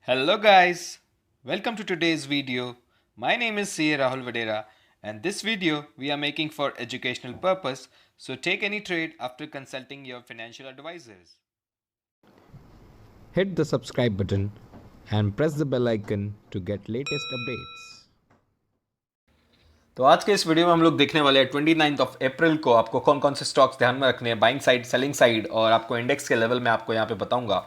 Hello guys, welcome to today's video. My name is CA Rahul Vadera and this video we are making for educational purpose, so take any trade after consulting your financial advisors. Hit the subscribe button and press the bell icon to get latest updates. तो आज के इस video में हम लोग देखने वाले हैं 29 अप्रैल को आपको कौन कौन से स्टॉक्स ध्यान में रखने हैं, बाइंग साइड, सेलिंग साइड, और आपको इंडेक्स के लेवल में आपको यहाँ पे बताऊंगा।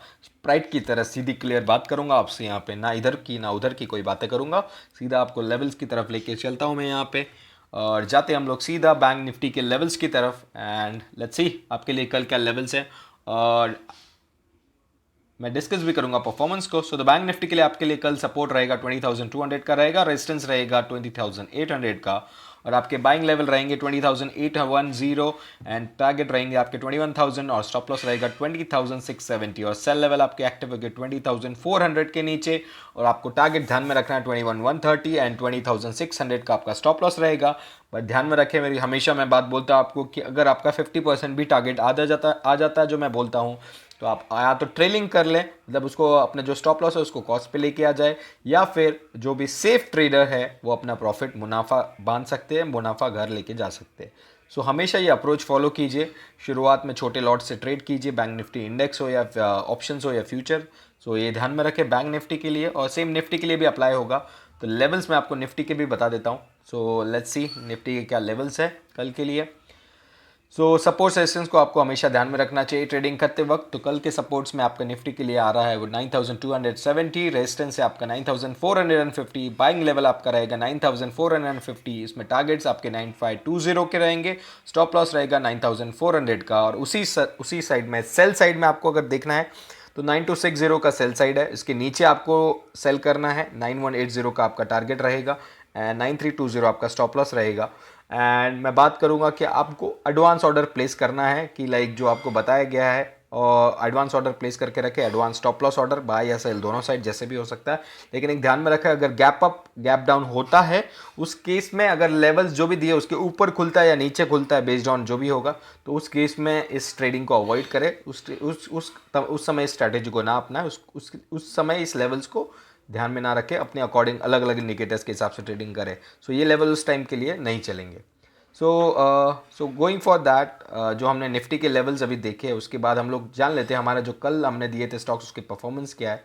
प्राइट की तरह सीधी क्लियर बात करूंगा आपसे, यहाँ पे ना इधर की ना उधर की कोई बातें करूंगा, सीधा आपको लेवल्स की तरफ लेके चलता हूँ मैं यहाँ पे। और जाते हम लोग सीधा बैंक निफ्टी के लेवल्स की तरफ एंड लेट्स सी आपके लिए कल क्या लेवल्स हैं, और मैं डिस्कस भी करूंगा परफॉर्मेंस को। सो द बैंक निफ्टी के लिए आपके लिए कल सपोर्ट रहेगा 20,200 का रहेगा, रेजिस्टेंस रहेगा 20,800 का, और आपके बाइंग लेवल रहेंगे 20,810 एंड टारगेट रहेंगे आपके 21,000 और स्टॉप लॉस रहेगा 20,670 और सेल लेवल आपके एक्टिव होंगे 20,400 के नीचे, और आपको टारगेट ध्यान में रखना है 21,130 एंड 20,600 का आपका स्टॉप लॉस रहेगा। बट ध्यान में रखें, मेरी हमेशा मैं बात बोलता हूँ आपको कि अगर आपका 50% भी टारगेट आ जाता है जो मैं बोलता हूँ, तो आप या तो ट्रेलिंग कर लें, मतलब उसको अपने जो स्टॉप लॉस है उसको कॉस्ट पे लेके आ जाए, या फिर जो भी सेफ ट्रेडर है वो अपना प्रॉफिट मुनाफा बांध सकते हैं, मुनाफा घर लेके जा सकते हैं। सो हमेशा ये अप्रोच फॉलो कीजिए। शुरुआत में छोटे लॉट से ट्रेड कीजिए, बैंक निफ्टी इंडेक्स हो या ऑप्शंस हो या फ्यूचर। सो ये ध्यान में रखें बैंक निफ्टी के लिए, और सेम निफ्टी के लिए भी अप्लाई होगा। तो लेवल्स मैं आपको निफ्टी के भी बता देता हूँ। सो लेट्स सी निफ्टी के क्या लेवल्स है कल के लिए। सपोर्ट रेजिस्टेंस को आपको हमेशा ध्यान में रखना चाहिए ट्रेडिंग करते वक्त। तो कल के सपोर्ट्स में आपका निफ्टी के लिए आ रहा है वो 9,270, रेजिस्टेंस है आपका 9,450, बाइंग लेवल आपका रहेगा 9,450, इसमें टारगेट्स आपके 9,520 के रहेंगे, स्टॉप लॉस रहेगा 9,400 का, और उसी साइड में सेल साइड में आपको अगर देखना है तो 9,260 का सेल साइड है, इसके नीचे आपको सेल करना है, 9,180 का आपका टारगेट रहेगा एंड 9,320 आपका स्टॉप लॉस रहेगा। एंड मैं बात करूंगा कि आपको एडवांस ऑर्डर प्लेस करना है कि लाइक जो आपको बताया गया है, और एडवांस ऑर्डर प्लेस करके रखे, advance stop loss order by या सेल दोनों साइड जैसे भी हो सकता है। लेकिन एक ध्यान में रखें, अगर गैप अप गैप डाउन होता है उस केस में अगर लेवल्स जो भी दिए उसके ऊपर खुलता है या नीचे खुलता है बेस्ड ऑन जो भी होगा, तो उस केस में इस ट्रेडिंग को अवॉइड करें, उस समय इस स्ट्रैटेजी को ना अपनाएं, उस समय इस लेवल्स को ध्यान में ना रखें, अपने अकॉर्डिंग अलग अलग इंडिकेटर्स के हिसाब से ट्रेडिंग करें। सो ये लेवल उस टाइम के लिए नहीं चलेंगे। सो गोइंग फॉर दैट, जो हमने निफ्टी के लेवल्स अभी देखे उसके बाद हम लोग जान लेते हैं हमारा जो कल हमने दिए थे स्टॉक्स उसकी परफॉर्मेंस क्या है।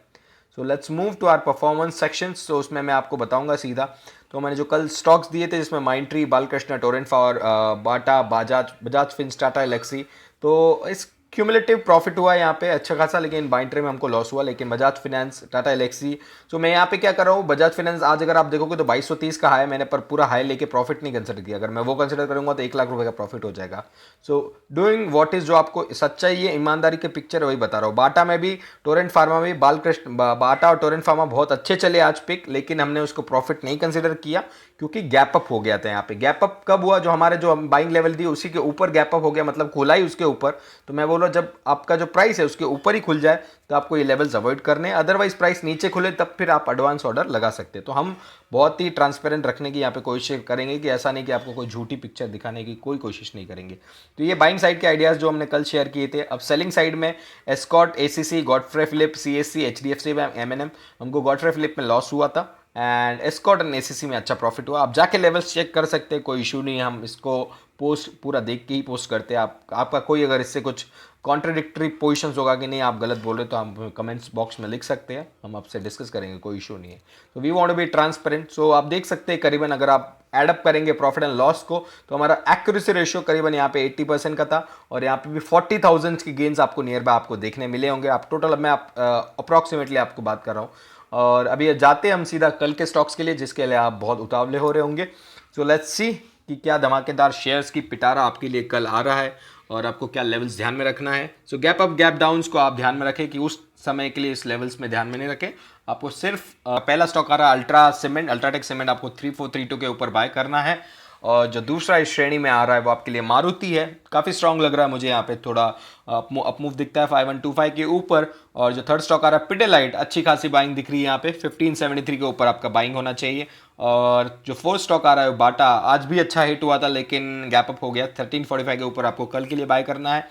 So let's move to our performance sections. तो उसमें मैं आपको बताऊंगा सीधा। तो मैंने जो कल स्टॉक्स दिए थे जिसमें माइंट्री, बालकृष्ण, टोरेंट फॉर, बाटा, बजाज फिंस, टाटा एलेक्सी, तो इस क्यूमुलेटिव प्रॉफिट हुआ यहाँ पे अच्छा खासा, लेकिन बाइंट्री में हमको लॉस हुआ। लेकिन बजाज फिनेंस, टाटा एलेक्सी, तो मैं यहाँ पे क्या कर रहा हूँ, बजाज फिनेंस आज अगर आप देखोगे तो 2230 का हाई मैंने, पर पूरा हाई लेके प्रॉफिट नहीं कंसिडर किया। अगर मैं वो कंसिडर करूंगा तो 1 लाख रुपए का प्रॉफिट हो जाएगा। सो डूइंग व्हाट इज, जो आपको सच्चाई है, ईमानदारी के पिक्चर है, वही बता रहा हूँ। बाटा में भी, टोरेंट फार्मा में, बाटा और टोरेंट फार्मा बहुत अच्छे चले आज पिक, लेकिन हमने उसको प्रॉफिट नहीं कंसिडर किया क्योंकि गैप अप हो गया था। यहाँ पे गैप अप कब हुआ, जो हमारे जो बाइंग लेवल थी उसी के ऊपर गैप अप हो गया, मतलब खुला ही उसके ऊपर। तो मैं बोल रहा हूँ जब आपका जो प्राइस है उसके ऊपर ही खुल जाए तो आपको ये लेवल्स अवॉइड करने हैं, अदरवाइज प्राइस नीचे खुले तब फिर आप एडवांस ऑर्डर लगा सकते हैं। तो हम बहुत ही ट्रांसपेरेंट रखने की यहाँ पे कोशिश करेंगे कि ऐसा नहीं कि आपको कोई झूठी पिक्चर दिखाने की कोई कोशिश नहीं करेंगे। तो ये बाइंग साइड के आइडियाज जो हमने कल शेयर किए थे। अब सेलिंग साइड में Escort, ACC, Godfrey Phillip, CSC, HDFC, MNM, हमको गॉडफ्रे फिलिप में लॉस हुआ था एंड एस्कॉर्ट एंड एसीसी में अच्छा प्रॉफिट हुआ। आप जाके लेवल्स चेक कर सकते हैं, कोई इशू नहीं है, हम इसको पोस्ट पूरा देख के ही पोस्ट करते हैं। आपका कोई अगर इससे कुछ कॉन्ट्रडिक्टरी पोजिशंस होगा कि नहीं आप गलत बोल रहे, तो आप कमेंट्स बॉक्स में लिख सकते हैं, हम आपसे डिस्कस करेंगे, कोई इशू नहीं है। तो we want to be transparent. So आप देख सकते हैं करीबन अगर आप एडअप करेंगे प्रॉफिट एंड लॉस को, तो हमारा एक्यूरेसी रेशियो करीबन यहाँ पे 80% का था, और यहाँ पे भी 40,000 की गेंस आपको नियर बाय आपको देखने मिले होंगे। आप टोटल, मैं आप अप्रॉक्सीमेटली आपको बात कर रहा हूँ। और अभी जाते हैं हम सीधा कल के स्टॉक्स के लिए, जिसके लिए आप बहुत उतावले हो रहे होंगे। सो लेट्स सी कि क्या धमाकेदार शेयर्स की पिटारा आपके लिए कल आ रहा है, और आपको क्या लेवल्स ध्यान में रखना है। सो गैप अप गैप डाउन्स को आप ध्यान में रखें कि उस समय के लिए इस लेवल्स में ध्यान में नहीं रखें। आपको सिर्फ पहला स्टॉक आ रहा है अल्ट्राटेक सीमेंट, आपको 3432 के ऊपर बाय करना है। और जो दूसरा इस श्रेणी में आ रहा है वो आपके लिए मारुति है, काफ़ी स्ट्रांग लग रहा है मुझे, यहाँ पे थोड़ा अपमूव दिखता है 5125 के ऊपर। और जो थर्ड स्टॉक आ रहा है पिडेलाइट, अच्छी खासी बाइंग दिख रही है यहाँ पे 1573 के ऊपर आपका बाइंग होना चाहिए। और जो फोर्थ स्टॉक आ रहा है बाटा, आज भी अच्छा हिट हुआ था लेकिन गैप अप हो गया, 1345 के ऊपर आपको कल के लिए बाय करना है।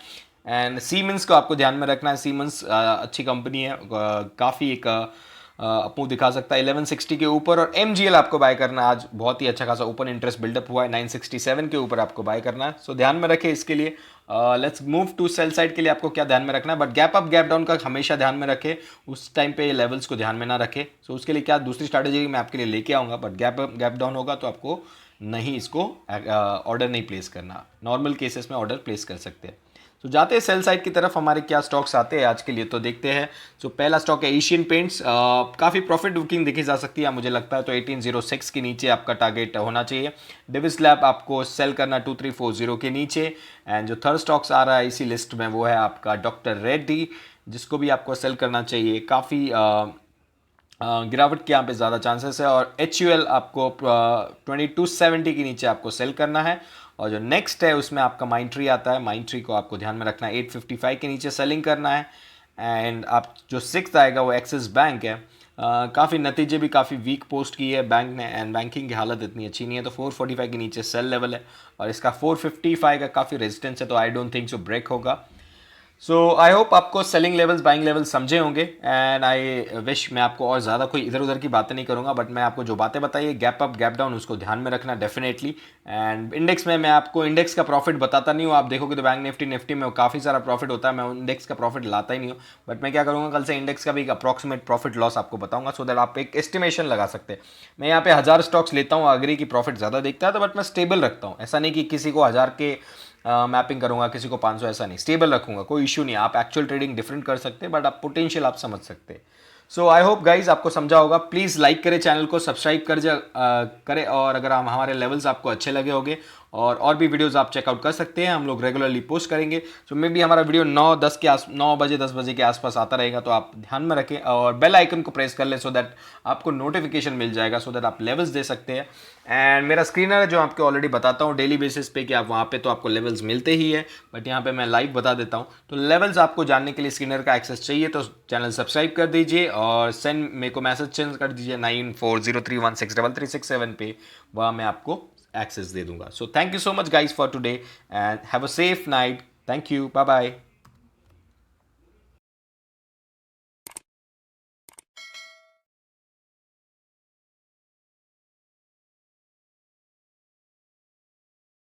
एंड सीमेंस को आपको ध्यान में रखना है। सीमेंस अच्छी कंपनी है, काफ़ी एक अपू दिखा सकता है 1160 के ऊपर। और MGL आपको बाय करना है, आज बहुत ही अच्छा खासा ओपन इंटरेस्ट बिल्डअप हुआ है, 967 के ऊपर आपको बाय करना है। सो ध्यान में रखें इसके लिए। Let's move to sell side के लिए आपको क्या ध्यान में रखना है, but gap up gap down का हमेशा ध्यान में रखें, उस टाइम पे लेवल्स को ध्यान में ना रखें। सो उसके लिए क्या दूसरी स्ट्रैटेजी मैं आपके लिए लेके आऊँगा, but gap up gap down होगा तो आपको नहीं इसको ऑर्डर नहीं प्लेस करना, नॉर्मल केसेस में ऑर्डर प्लेस कर सकते हैं। तो जाते हैं सेल साइड की तरफ, हमारे क्या स्टॉक्स आते हैं आज के लिए तो देखते हैं। तो पहला स्टॉक है एशियन पेंट्स, काफ़ी प्रॉफिट बुकिंग देखी जा सकती है मुझे लगता है, तो 1806 के नीचे आपका टारगेट होना चाहिए। डिविस लैब आपको सेल करना 2340 के नीचे। एंड जो थर्ड स्टॉक्स आ रहा है इसी लिस्ट में वो है आपका डॉक्टर रेड्डी, जिसको भी आपको सेल करना चाहिए, काफ़ी गिरावट के यहाँ पे ज़्यादा चांसेस है। और HUL आपको 2270 के नीचे आपको सेल करना है। और जो नेक्स्ट है उसमें आपका माइंट्री आता है, माइंट्री को आपको ध्यान में रखना है, 855 के नीचे सेलिंग करना है। एंड आप जो सिक्स्थ आएगा वो एक्सिस बैंक है, काफ़ी नतीजे भी काफ़ी वीक पोस्ट की है बैंक ने, एंड बैंकिंग की हालत इतनी अच्छी नहीं है, तो 445 के नीचे सेल लेवल है। और इसका 455 का काफ़ी रेजिस्टेंस है, तो I don't think so break होगा। सो आई होप आपको सेलिंग लेवल्स बाइंग लेवल्स समझे होंगे। एंड आई विश मैं आपको और ज़्यादा कोई इधर उधर की बातें नहीं करूँगा, बट मैं आपको जो बातें बताइए गैप अप गैप डाउन उसको ध्यान में रखना डेफिनेटली। एंड इंडेक्स में मैं आपको इंडेक्स का प्रॉफिट बताता नहीं हूँ, आप देखोगे तो बैंक निफ्टी में काफ़ी सारा प्रॉफिट होता है, मैं इंडेक्स का प्रॉफिट लाता ही नहीं हूँ। बट मैं क्या करूँगा, कल से इंडेक्स का भी एक अप्रॉक्सीमेट प्रॉफिट लॉस आपको बताऊँगा, सो दैट आप एक एस्टिमेशन लगा सकते हैं। मैं यहाँ पे 1000 स्टॉक्स लेता हूँ, अग्री की प्रॉफिट ज़्यादा देखता है तो, बट मैं स्टेबल रखता हूँ, ऐसा नहीं कि किसी को 1000 के मैपिंग करूंगा, किसी को 500, ऐसा नहीं, स्टेबल रखूंगा, कोई इशू नहीं। आप एक्चुअल ट्रेडिंग डिफरेंट कर सकते हैं, बट आप पोटेंशियल आप समझ सकते हैं। सो आई होप गाइज आपको समझा होगा। प्लीज़ लाइक करें चैनल को, सब्सक्राइब करें, और अगर हम हमारे लेवल्स आपको अच्छे लगे होंगे और भी वीडियोस आप चेकआउट कर सकते हैं, हम लोग रेगुलरली पोस्ट करेंगे। तो मे भी हमारा वीडियो 9 बजे 10 बजे के आसपास आता रहेगा, तो आप ध्यान में रखें और बेल आइकन को प्रेस कर लें, सो दैट आपको नोटिफिकेशन मिल जाएगा, सो दैट आप लेवल्स दे सकते हैं। एंड मेरा स्क्रीनर है जो आपको ऑलरेडी बताता हूँ डेली बेसिस पे कि आप वहाँ पे तो आपको लेवल्स मिलते ही है, बट यहाँ पे मैं लाइव बता देता हूँ। तो लेवल्स आपको जानने के लिए स्क्रीनर का एक्सेस चाहिए तो चैनल सब्सक्राइब कर दीजिए और सेंड मेरे को मैसेज सेंड कर दीजिए 9403163367 पे, वहाँ मैं आपको एक्सेस दे दूंगा। So thank you so much guys for today and have a safe night. Thank you, bye bye.